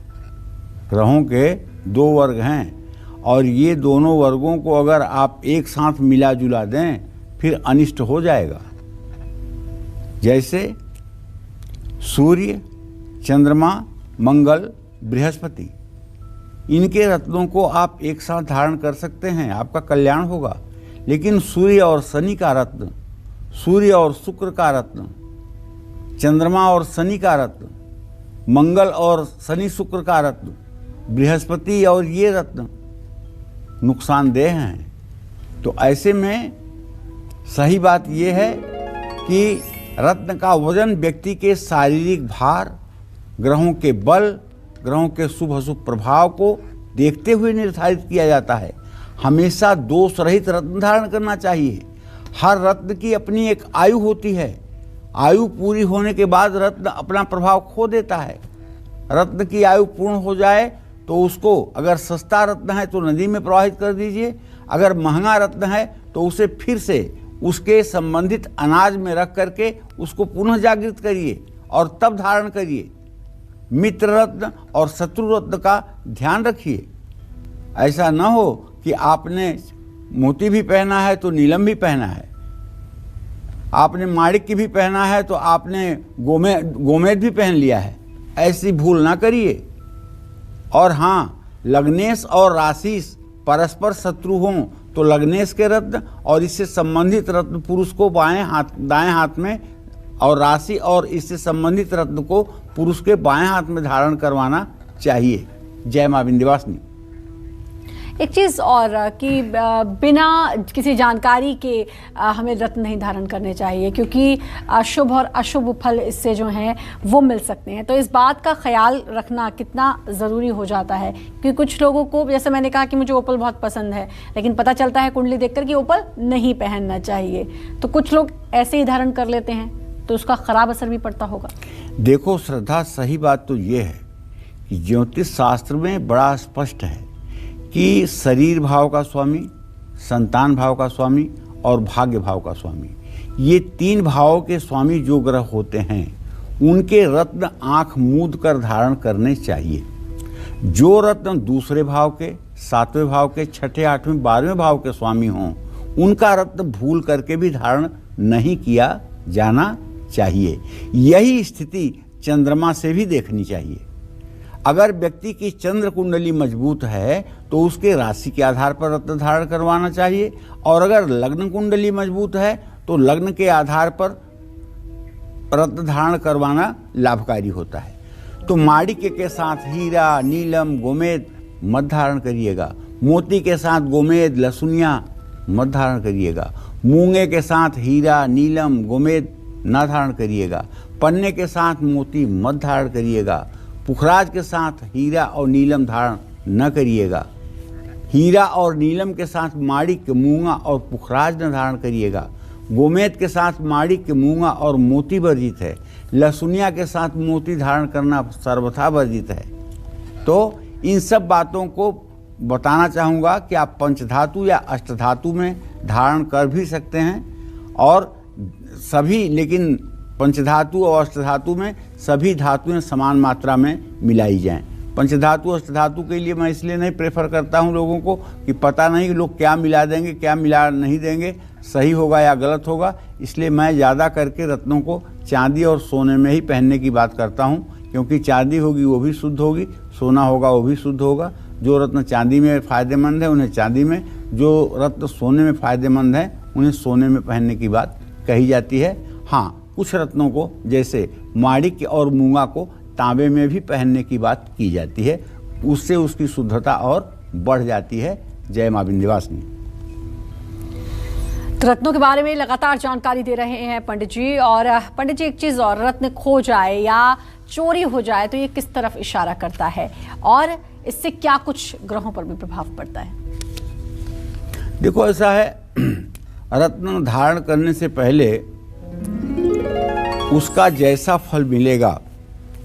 ग्रहों के दो वर्ग हैं, और ये दोनों वर्गों को अगर आप एक साथ मिला जुला दें फिर अनिष्ट हो जाएगा। जैसे सूर्य, चंद्रमा, मंगल, बृहस्पति, इनके रत्नों को आप एक साथ धारण कर सकते हैं, आपका कल्याण होगा। लेकिन सूर्य और शनि का रत्न, सूर्य और शुक्र का रत्न, चंद्रमा और शनि का रत्न, मंगल और शनि शुक्र का रत्न, बृहस्पति और ये रत्न नुकसानदेह हैं। तो ऐसे में सही बात यह है कि रत्न का वजन व्यक्ति के शारीरिक भार, ग्रहों के बल, ग्रहों के शुभ अशुभ प्रभाव को देखते हुए निर्धारित किया जाता है। हमेशा दोष रहित रत्न धारण करना चाहिए। हर रत्न की अपनी एक आयु होती है। आयु पूरी होने के बाद रत्न अपना प्रभाव खो देता है। रत्न की आयु पूर्ण हो जाए तो उसको, अगर सस्ता रत्न है तो नदी में प्रवाहित कर दीजिए, अगर महंगा रत्न है तो उसे फिर से उसके संबंधित अनाज में रख करके उसको पुनः जागृत करिए और तब धारण करिए। मित्र रत्न और शत्रु रत्न का ध्यान रखिए। ऐसा न हो कि आपने मोती भी पहना है तो नीलम भी पहना है, आपने माणिक्य भी पहना है तो आपने गोमेद भी पहन लिया है। ऐसी भूल ना करिए। और हाँ, लग्नेश और राशिश परस्पर शत्रु हों तो लग्नेश के रत्न और इससे संबंधित रत्न पुरुष को दाएं हाथ में, और राशि और इससे संबंधित रत्न को पुरुष के बाएं हाथ में धारण करवाना चाहिए। जय मां विंध्यवासिनी। एक चीज़ और कि बिना किसी जानकारी के हमें रत्न नहीं धारण करने चाहिए, क्योंकि शुभ और अशुभ फल इससे जो हैं वो मिल सकते हैं। तो इस बात का ख्याल रखना कितना ज़रूरी हो जाता है, क्योंकि कुछ लोगों को, जैसे मैंने कहा कि मुझे ओपल बहुत पसंद है, लेकिन पता चलता है कुंडली देखकर कि ओपल नहीं पहनना चाहिए। तो कुछ लोग ऐसे ही धारण कर लेते हैं, तो उसका ख़राब असर भी पड़ता होगा। देखो श्रद्धा, सही बात तो ये है कि ज्योतिष शास्त्र में बड़ा स्पष्ट है कि शरीर भाव का स्वामी, संतान भाव का स्वामी और भाग्य भाव का स्वामी, ये तीन भावों के स्वामी जो ग्रह होते हैं उनके रत्न आंख मूंद कर धारण करने चाहिए। जो रत्न दूसरे भाव के, सातवें भाव के, छठे, आठवें, 12वें भाव के स्वामी हों उनका रत्न भूल करके भी धारण नहीं किया जाना चाहिए। यही स्थिति चंद्रमा से भी देखनी चाहिए। अगर व्यक्ति की चंद्र कुंडली मजबूत है तो उसके राशि के आधार पर रत्न धारण करवाना चाहिए, और अगर लग्न कुंडली मजबूत है तो लग्न के आधार पर रत्न धारण करवाना लाभकारी होता है। तो माणिक्य के साथ हीरा, नीलम, गोमेद मत धारण करिएगा। मोती के साथ गोमेद, लहसुनिया मत धारण करिएगा। मूंगे के साथ हीरा, नीलम, गोमेद न धारण करिएगा। पन्ने के साथ मोती मत धारण करिएगा। पुखराज के साथ हीरा और नीलम धारण न करिएगा। हीरा और नीलम के साथ माणिक्य, मूंगा और पुखराज न धारण करिएगा। गोमेद के साथ माणिक्य, मूंगा और मोती वर्जित है। लहसुनिया के साथ मोती धारण करना सर्वथा वर्जित है। तो इन सब बातों को बताना चाहूँगा कि आप पंचधातु या अष्टधातु में धारण कर भी सकते हैं, और सभी, लेकिन पंचधातु और अष्टधातु में सभी धातुएं समान मात्रा में मिलाई जाएं। पंचधातु अष्टधातु के लिए मैं इसलिए नहीं प्रेफर करता हूं लोगों को कि पता नहीं कि लोग क्या मिला देंगे, क्या मिला नहीं देंगे, सही होगा या गलत होगा। इसलिए मैं ज़्यादा करके रत्नों को चांदी और सोने में ही पहनने की बात करता हूं, क्योंकि चांदी होगी वो भी शुद्ध होगी, सोना होगा वो भी शुद्ध होगा। जो रत्न चांदी में फ़ायदेमंद है उन्हें चांदी में, जो रत्न सोने में फ़ायदेमंद है उन्हें सोने में पहनने की बात कही जाती है। हाँ, कुछ रत्नों को जैसे माणिक्य और मूंगा को तांबे में भी पहनने की बात की जाती है, उससे उसकी शुद्धता और बढ़ जाती है। जय मां विंध्यवासिनी। तो रत्नों के बारे में लगातार जानकारी दे रहे हैं पंडित जी। और पंडित जी, एक चीज़ और, रत्न खो जाए या चोरी हो जाए तो ये किस तरफ इशारा करता है और इससे क्या कुछ ग्रहों पर भी प्रभाव पड़ता है? देखो, ऐसा है, रत्न धारण करने से पहले उसका जैसा फल मिलेगा,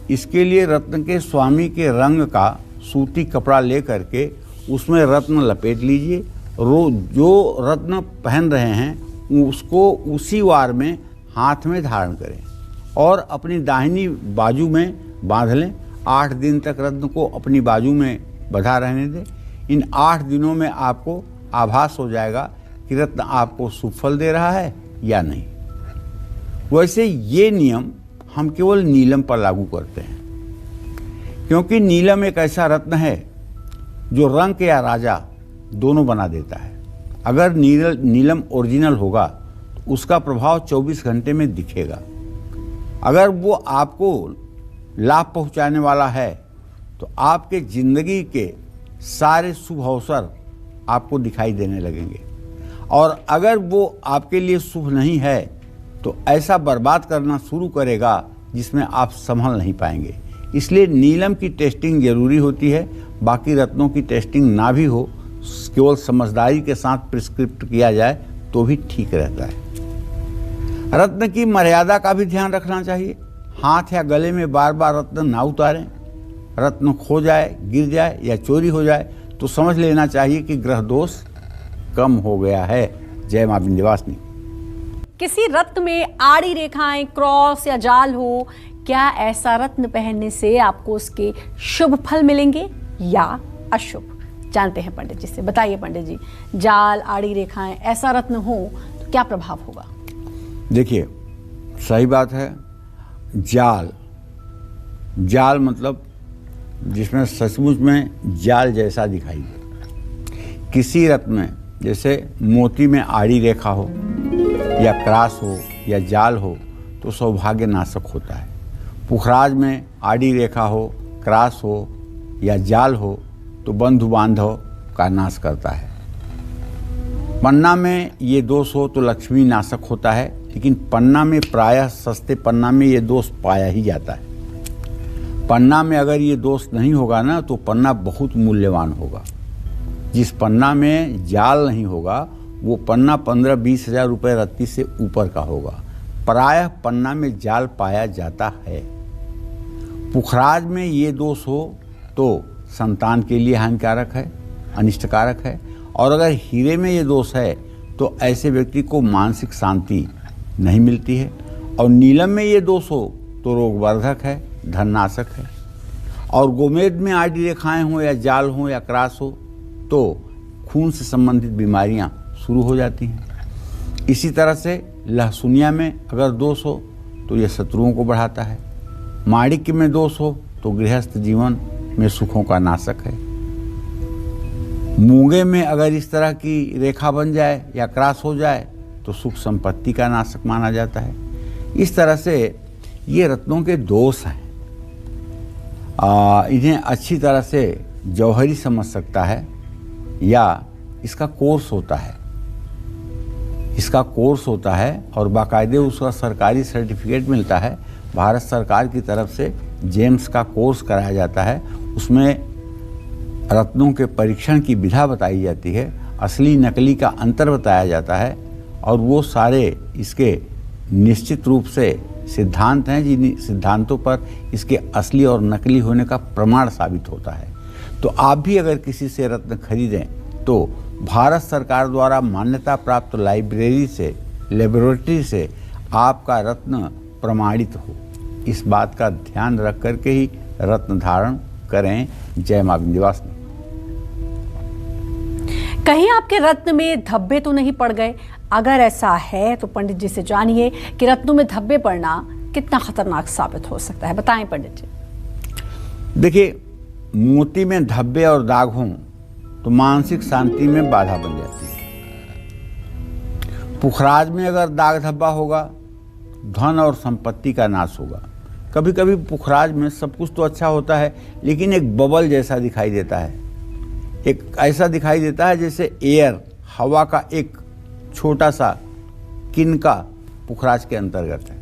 इसके लिए रत्न के स्वामी के रंग का सूती कपड़ा ले करके उसमें रत्न लपेट लीजिए। जो रत्न पहन रहे हैं उसको उसी वार में हाथ में धारण करें और अपनी दाहिनी बाजू में बांध लें। 8 दिन तक रत्न को अपनी बाजू में बंधा रहने दें। इन 8 दिनों में आपको आभास हो जाएगा कि रत्न आपको शुभ फल दे रहा है या नहीं। वैसे ये नियम हम केवल नीलम पर लागू करते हैं, क्योंकि नीलम एक ऐसा रत्न है जो रंक या राजा दोनों बना देता है। अगर नीलम ओरिजिनल होगा तो उसका प्रभाव 24 घंटे में दिखेगा। अगर वो आपको लाभ पहुंचाने वाला है तो आपके जिंदगी के सारे शुभ अवसर आपको दिखाई देने लगेंगे, और अगर वो आपके लिए शुभ नहीं है तो ऐसा बर्बाद करना शुरू करेगा जिसमें आप संभल नहीं पाएंगे। इसलिए नीलम की टेस्टिंग जरूरी होती है। बाकी रत्नों की टेस्टिंग ना भी हो, केवल समझदारी के साथ प्रिस्क्रिप्ट किया जाए तो भी ठीक रहता है। रत्न की मर्यादा का भी ध्यान रखना चाहिए। हाथ या गले में बार बार रत्न ना उतारें। रत्न खो जाए, गिर जाए या चोरी हो जाए तो समझ लेना चाहिए कि ग्रह दोष कम हो गया है। जय मां विंध्यवासिनी। किसी रत्न में आड़ी रेखाएं, क्रॉस या जाल हो, क्या ऐसा रत्न पहनने से आपको उसके शुभ फल मिलेंगे या अशुभ? जानते हैं पंडित जी से। बताइए पंडित जी, जाल, आड़ी रेखाएं, ऐसा रत्न हो तो क्या प्रभाव होगा? देखिए, सही बात है। जाल मतलब जिसमें सचमुच में जाल जैसा दिखाई दे। किसी रत्न में जैसे मोती में आड़ी रेखा हो या क्रास हो या जाल हो तो सौभाग्य नाशक होता है। पुखराज में आड़ी रेखा हो, क्रास हो या जाल हो तो बंधु बांधव का नाश करता है। पन्ना में ये दोष हो तो लक्ष्मी नाशक होता है, लेकिन पन्ना में प्रायः सस्ते पन्ना में ये दोष पाया ही जाता है। पन्ना में अगर ये दोष नहीं होगा ना तो पन्ना बहुत मूल्यवान होगा। जिस पन्ना में जाल नहीं होगा वो पन्ना 15-20 हज़ार रुपये रत्ती से ऊपर का होगा। प्रायः पन्ना में जाल पाया जाता है। पुखराज में ये दोष हो तो संतान के लिए हानिकारक है, अनिष्टकारक है। और अगर हीरे में ये दोष है तो ऐसे व्यक्ति को मानसिक शांति नहीं मिलती है। और नीलम में ये दोष हो तो रोगवर्धक है, धननाशक है। और गोमेद में आड़ी रेखाएं हो या जाल हो या क्रास हो तो खून से संबंधित बीमारियां शुरू हो जाती हैं। इसी तरह से लहसुनिया में अगर दोष हो तो यह शत्रुओं को बढ़ाता है। माणिक्य में दोष हो तो गृहस्थ जीवन में सुखों का नाशक है। मूंगे में अगर इस तरह की रेखा बन जाए या क्रास हो जाए तो सुख संपत्ति का नाशक माना जाता है। इस तरह से ये रत्नों के दोष हैं। इन्हें अच्छी तरह से जौहरी समझ सकता है या इसका कोर्स होता है। इसका कोर्स होता है और बाकायदे उसका सरकारी सर्टिफिकेट मिलता है। भारत सरकार की तरफ से जेम्स का कोर्स कराया जाता है। उसमें रत्नों के परीक्षण की विधा बताई जाती है, असली नकली का अंतर बताया जाता है और वो सारे इसके निश्चित रूप से सिद्धांत हैं जिन सिद्धांतों पर इसके असली और नकली होने का प्रमाण साबित होता है। तो आप भी अगर किसी से रत्न खरीदें तो भारत सरकार द्वारा मान्यता प्राप्त लाइब्रेरी से, लेबोरेटरी से आपका रत्न प्रमाणित हो। इस बात का ध्यान रख करके ही रत्न धारण करें। जय मां विंध्यवासिनी। कहीं आपके रत्न में धब्बे तो नहीं पड़ गए? अगर ऐसा है तो पंडित जी से जानिए कि रत्नों में धब्बे पड़ना कितना खतरनाक साबित हो सकता है। बताएं पंडित जी। देखिए, मोती में धब्बे और दाग हों तो मानसिक शांति में बाधा बन जाती है। पुखराज में अगर दाग धब्बा होगा धन और संपत्ति का नाश होगा। कभी कभी पुखराज में सब कुछ तो अच्छा होता है लेकिन एक बबल जैसा दिखाई देता है। एक ऐसा दिखाई देता है जैसे एयर, हवा का एक छोटा सा किनका पुखराज के अंतर्गत है।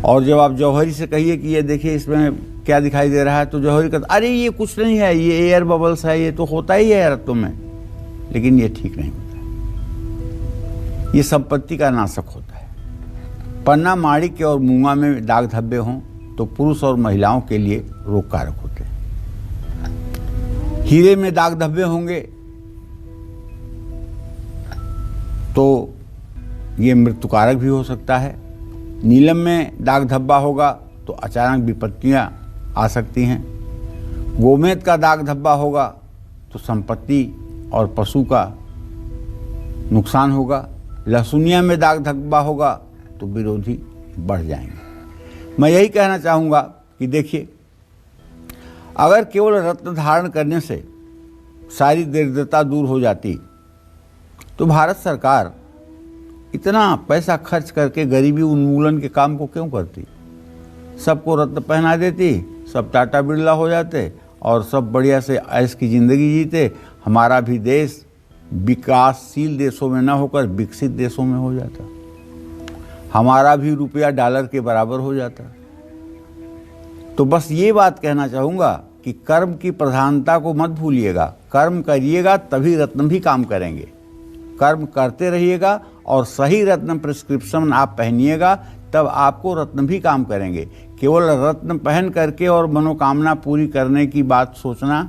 और जब आप जौहरी से कहिए कि ये देखिए इसमें क्या दिखाई दे रहा है, तो जौहरी कहता अरे ये कुछ नहीं है, ये एयर बबल्स है, ये तो होता ही है रत्नों में। लेकिन ये ठीक नहीं होता, ये संपत्ति का नाशक होता है। पन्ना, माणिक्य और मूंगा में दाग धब्बे हों तो पुरुष और महिलाओं के लिए रोग कारक होते हैं। हीरे में दाग धब्बे होंगे तो ये मृत्युकारक भी हो सकता है। नीलम में दाग धब्बा होगा तो अचानक विपत्तियां आ सकती हैं। गोमेद का दाग धब्बा होगा तो संपत्ति और पशु का नुकसान होगा। लहसुनिया में दाग धब्बा होगा तो विरोधी बढ़ जाएंगे। मैं यही कहना चाहूँगा कि देखिए, अगर केवल रत्न धारण करने से सारी दरिद्रता दूर हो जाती तो भारत सरकार इतना पैसा खर्च करके गरीबी उन्मूलन के काम को क्यों करती? सबको रत्न पहना देती, सब टाटा बिरला हो जाते और सब बढ़िया से ऐश की ज़िंदगी जीते। हमारा भी देश विकासशील देशों में न होकर विकसित देशों में हो जाता, हमारा भी रुपया डॉलर के बराबर हो जाता। तो बस ये बात कहना चाहूँगा कि कर्म की प्रधानता को मत भूलिएगा। कर्म करिएगा तभी रत्न भी काम करेंगे। कर्म करते रहिएगा और सही रत्न प्रिस्क्रिप्शन आप पहनिएगा, तब आपको रत्न भी काम करेंगे। केवल रत्न पहन करके और मनोकामना पूरी करने की बात सोचना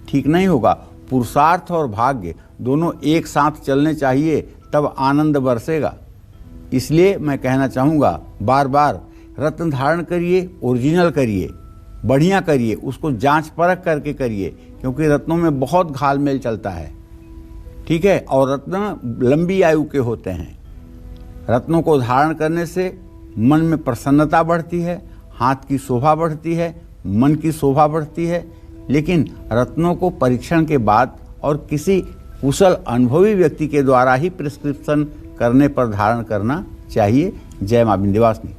ठीक नहीं होगा। पुरुषार्थ और भाग्य दोनों एक साथ चलने चाहिए, तब आनंद बरसेगा। इसलिए मैं कहना चाहूँगा, बार बार रत्न धारण करिए, ओरिजिनल करिए, बढ़िया करिए, उसको जांच परख करके करिए, क्योंकि रत्नों में बहुत घालमेल चलता है। ठीक है, और रत्न लंबी आयु के होते हैं। रत्नों को धारण करने से मन में प्रसन्नता बढ़ती है, हाथ की शोभा बढ़ती है, मन की शोभा बढ़ती है। लेकिन रत्नों को परीक्षण के बाद और किसी कुशल अनुभवी व्यक्ति के द्वारा ही प्रिस्क्रिप्शन करने पर धारण करना चाहिए। जय मां विंध्यवासिनी।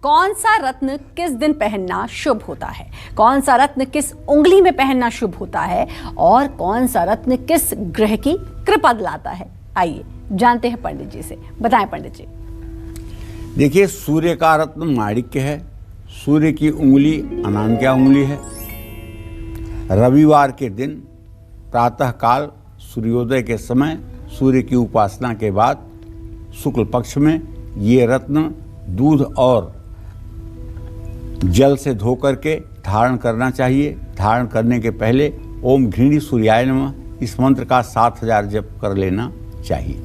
कौन सा रत्न किस दिन पहनना शुभ होता है, कौन सा रत्न किस उंगली में पहनना शुभ होता है, और कौन सा रत्न किस ग्रह की कृपा दिलाता है, आइए जानते हैं पंडित जी से। बताएं पंडित जी। देखिए, सूर्य का रत्न माणिक्य है। सूर्य की उंगली अनामिका उंगली है। रविवार के दिन प्रातः काल सूर्योदय के समय सूर्य की उपासना के बाद शुक्ल पक्ष में ये रत्न दूध और जल से धो करके धारण करना चाहिए। धारण करने के पहले ओम घृणी सूर्याय नमः इस मंत्र का 7000 जप कर लेना चाहिए।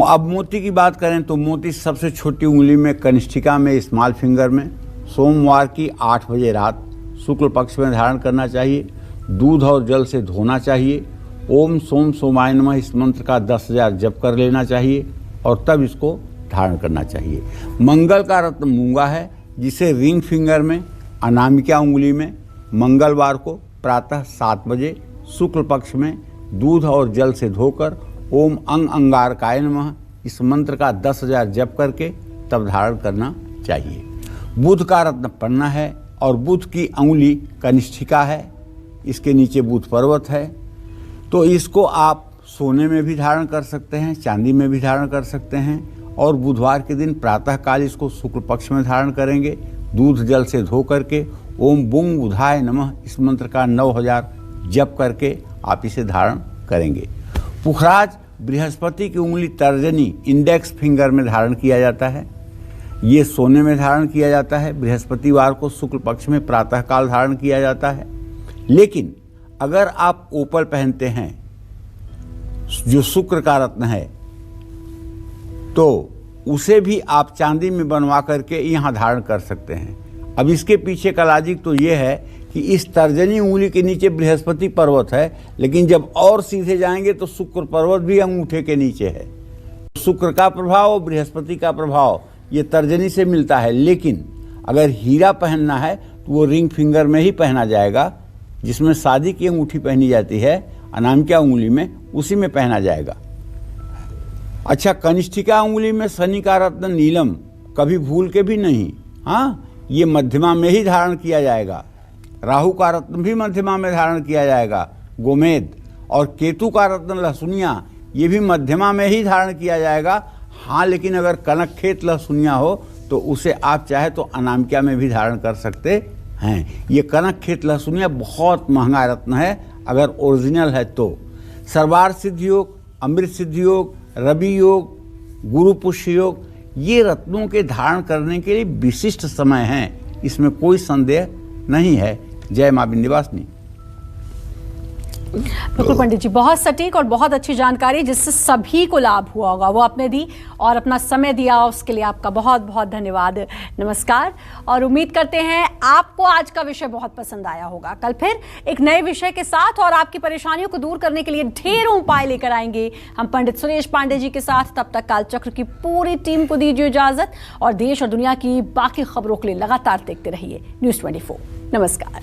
अब मोती की बात करें तो मोती सबसे छोटी उंगली में कनिष्ठिका में स्मॉल फिंगर में सोमवार की 8 बजे रात शुक्ल पक्ष में धारण करना चाहिए। दूध और जल से धोना चाहिए। ओम सोम सोमाय नमः इस मंत्र का 10,000 जप कर लेना चाहिए और तब इसको धारण करना चाहिए। मंगल का रत्न मूंगा है, जिसे रिंग फिंगर में अनामिका उंगली में मंगलवार को प्रातः 7 बजे शुक्ल पक्ष में दूध और जल से धोकर ओम अंग अंगारकाय नमः इस मंत्र का 10,000 जप करके तब धारण करना चाहिए। बुध का रत्न पन्ना है और बुध की अंगुली कनिष्ठिका है, इसके नीचे बुध पर्वत है। तो इसको आप सोने में भी धारण कर सकते हैं, चांदी में भी धारण कर सकते हैं, और बुधवार के दिन प्रातःकाल इसको शुक्ल पक्ष में धारण करेंगे। दूध जल से धो करके ओम बुंग बुधाय नमः इस मंत्र का 9000 जप करके आप इसे धारण करेंगे। पुखराज बृहस्पति की उंगली तर्जनी इंडेक्स फिंगर में धारण किया जाता है। ये सोने में धारण किया जाता है। बृहस्पतिवार को शुक्ल पक्ष में प्रातःकाल धारण किया जाता है। लेकिन अगर आप ओपल पहनते हैं जो शुक्र का रत्न है, तो उसे भी आप चांदी में बनवा करके यहाँ धारण कर सकते हैं। अब इसके पीछे का लॉजिक तो ये है कि इस तर्जनी उंगली के नीचे बृहस्पति पर्वत है, लेकिन जब और सीधे जाएंगे तो शुक्र पर्वत भी अंगूठे के नीचे है। शुक्र का प्रभाव और बृहस्पति का प्रभाव ये तर्जनी से मिलता है। लेकिन अगर हीरा पहनना है तो वो रिंग फिंगर में ही पहना जाएगा, जिसमें शादी की अंगूठी पहनी जाती है अनामिका उंगली में, उसी में पहना जाएगा। अच्छा, कनिष्ठिका उंगली में शनि का रत्न नीलम कभी भूल के भी नहीं, हाँ, ये मध्यमा में ही धारण किया जाएगा। राहु का रत्न भी मध्यमा में धारण किया जाएगा, गोमेद। और केतु का रत्न लहसुनिया, ये भी मध्यमा में ही धारण किया जाएगा। हाँ, लेकिन अगर कनक खेत लहसुनिया हो तो तो उसे आप चाहे तो अनामिका में भी धारण कर सकते हैं। ये कनक खेत लहसुनिया बहुत महंगा रत्न है अगर ओरिजिनल है तो। सर्वार सिद्ध योग, अमृत सिद्ध योग, रवि योग, गुरु पुष्य योग, ये रत्नों के धारण करने के लिए विशिष्ट समय हैं, इसमें कोई संदेह नहीं है। जय मां विंध्यवासिनी। बिल्कुल पंडित जी, बहुत सटीक और बहुत अच्छी जानकारी जिससे सभी को लाभ हुआ होगा वो आपने दी और अपना समय दिया, उसके लिए आपका बहुत बहुत धन्यवाद। नमस्कार। और उम्मीद करते हैं आपको आज का विषय बहुत पसंद आया होगा। कल फिर एक नए विषय के साथ और आपकी परेशानियों को दूर करने के लिए ढेरों उपाय लेकर आएंगे हम पंडित सुरेश पांडे जी के साथ। तब तक कालचक्र की पूरी टीम को दीजिए इजाजत और देश और दुनिया की बाकी खबरों के लिए लगातार देखते रहिए न्यूज़ 24। नमस्कार।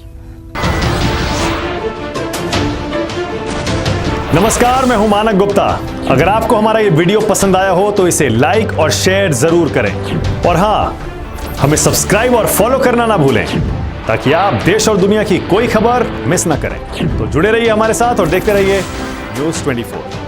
नमस्कार, मैं हूं मानक गुप्ता। अगर आपको हमारा ये वीडियो पसंद आया हो तो इसे लाइक और शेयर जरूर करें और हाँ, हमें सब्सक्राइब और फॉलो करना ना भूलें ताकि आप देश और दुनिया की कोई खबर मिस ना करें। तो जुड़े रहिए हमारे साथ और देखते रहिए न्यूज़ 24।